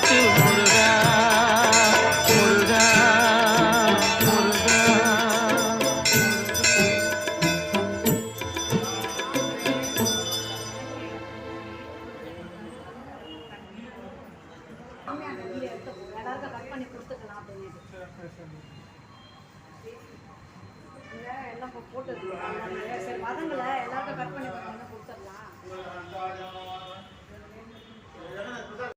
காட்டு முருகா முருகா முருகா. எல்லாருக்கும் கட் பண்ணி கொடுத்துக்கலாம் அப்படின்னு எல்லாம் போட்டு சரி மதங்களை எல்லாருக்கும் கட் பண்ணி கொடுத்துடலாம்.